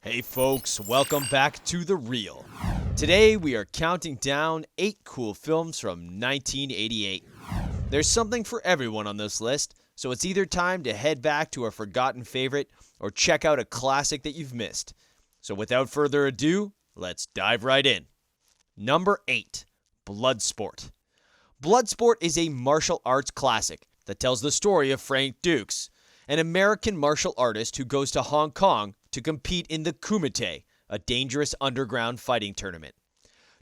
Hey folks, welcome back to The Reel. Today we are counting down 8 cool films from 1988. There's something for everyone on this list, so it's either time to head back to a forgotten favorite or check out a classic that you've missed. So without further ado, let's dive right in. Number 8, Bloodsport. Bloodsport is a martial arts classic that tells the story of Frank Dux, an American martial artist who goes to Hong Kong to compete in the Kumite, a dangerous underground fighting tournament.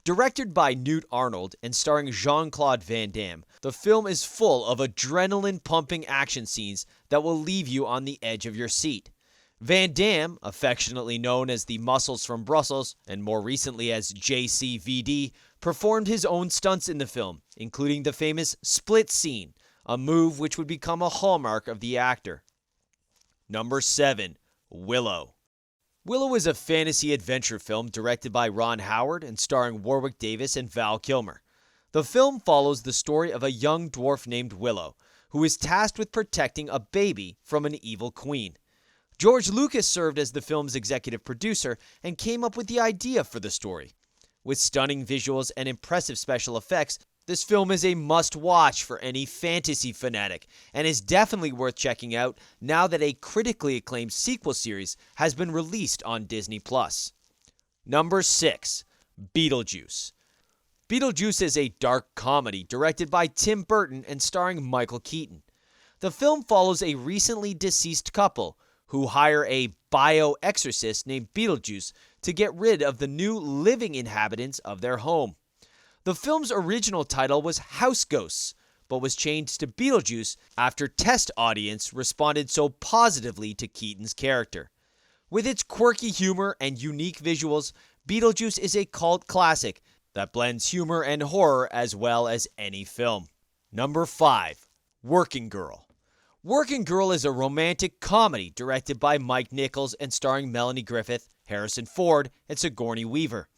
Directed by Newt Arnold and starring Jean-Claude Van Damme, the film is full of adrenaline-pumping action scenes that will leave you on the edge of your seat. Van Damme, affectionately known as the Muscles from Brussels and more recently as JCVD, performed his own stunts in the film, including the famous split scene, a move which would become a hallmark of the actor. Number 7, Willow. Willow is a fantasy adventure film directed by Ron Howard and starring Warwick Davis and Val Kilmer. The film follows the story of a young dwarf named Willow, who is tasked with protecting a baby from an evil queen. George Lucas served as the film's executive producer and came up with the idea for the story. With stunning visuals and impressive special effects, this film is a must-watch for any fantasy fanatic and is definitely worth checking out now that a critically acclaimed sequel series has been released on Disney+. Number 6, Beetlejuice. Beetlejuice is a dark comedy directed by Tim Burton and starring Michael Keaton. The film follows a recently deceased couple who hire a bio-exorcist named Beetlejuice to get rid of the new living inhabitants of their home. The film's original title was House Ghosts, but was changed to Beetlejuice after test audience responded so positively to Keaton's character. With its quirky humor and unique visuals, Beetlejuice is a cult classic that blends humor and horror as well as any film. Number 5, Working Girl. Working Girl is a romantic comedy directed by Mike Nichols and starring Melanie Griffith, Harrison Ford, and Sigourney Weaver.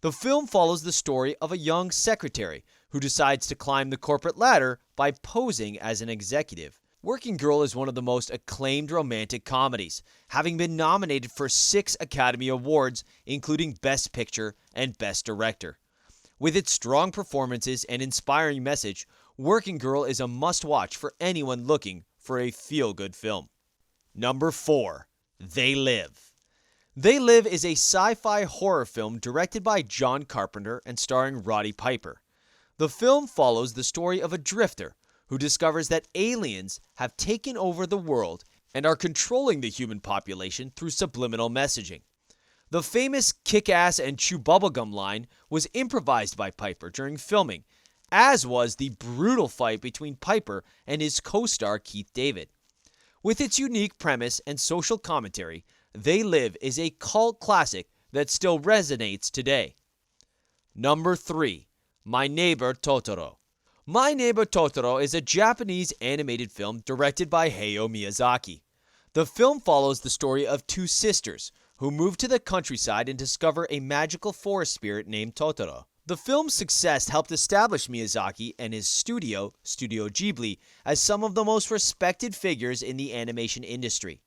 The film follows the story of a young secretary who decides to climb the corporate ladder by posing as an executive. Working Girl is one of the most acclaimed romantic comedies, having been nominated for 6 Academy Awards, including Best Picture and Best Director. With its strong performances and inspiring message, Working Girl is a must-watch for anyone looking for a feel-good film. Number 4, They Live. They Live is a sci-fi horror film directed by John Carpenter and starring Roddy Piper. The film follows the story of a drifter who discovers that aliens have taken over the world and are controlling the human population through subliminal messaging. The famous kick-ass and chew bubblegum line was improvised by Piper during filming, as was the brutal fight between Piper and his co-star Keith David. With its unique premise and social commentary, They Live is a cult classic that still resonates today. Number 3, My Neighbor Totoro. My Neighbor Totoro is a Japanese animated film directed by Hayao Miyazaki. The film follows the story of 2 sisters who move to the countryside and discover a magical forest spirit named Totoro. The film's success helped establish Miyazaki and his studio, Studio Ghibli, as some of the most respected figures in the animation industry.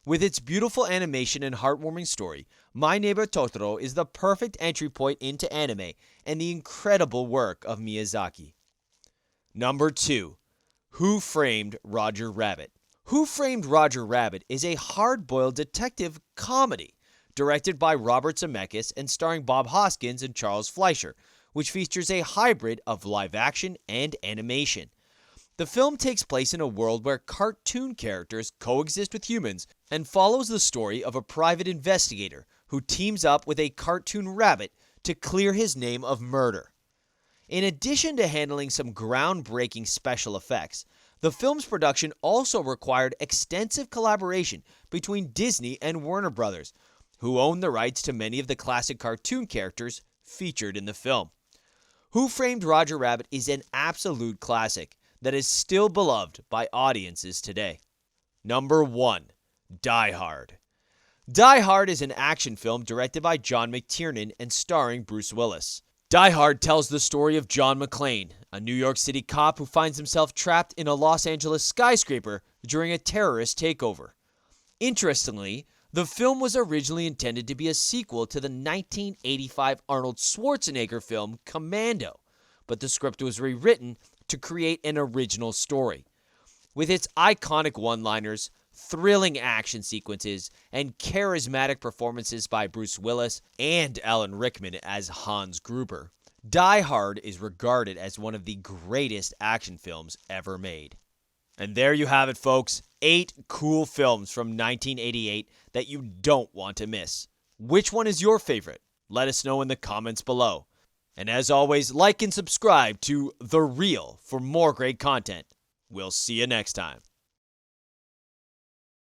With its beautiful animation and heartwarming story, My Neighbor Totoro is the perfect entry point into anime and the incredible work of Miyazaki. Number 2, Who Framed Roger Rabbit? Who Framed Roger Rabbit is a hard-boiled detective comedy directed by Robert Zemeckis and starring Bob Hoskins and Charles Fleischer, which features a hybrid of live action and animation. The film takes place in a world where cartoon characters coexist with humans and follows the story of a private investigator who teams up with a cartoon rabbit to clear his name of murder. In addition to handling some groundbreaking special effects, the film's production also required extensive collaboration between Disney and Warner Brothers, who own the rights to many of the classic cartoon characters featured in the film. Who Framed Roger Rabbit is an absolute classic that is still beloved by audiences today. Number 1, Die Hard. Die Hard is an action film directed by John McTiernan and starring Bruce Willis. Die Hard tells the story of John McClane, a New York City cop who finds himself trapped in a Los Angeles skyscraper during a terrorist takeover. Interestingly, The film was originally intended to be a sequel to the 1985 Arnold Schwarzenegger film Commando, but the script was rewritten to create an original story. With its iconic one-liners, thrilling action sequences, and charismatic performances by Bruce Willis and Alan Rickman as Hans Gruber, Die Hard is regarded as one of the greatest action films ever made. And there you have it, folks. 8 cool films from 1988 that you don't want to miss. Which one is your favorite? Let us know in the comments below. And as always, like and subscribe to The Real for more great content. We'll see you next time.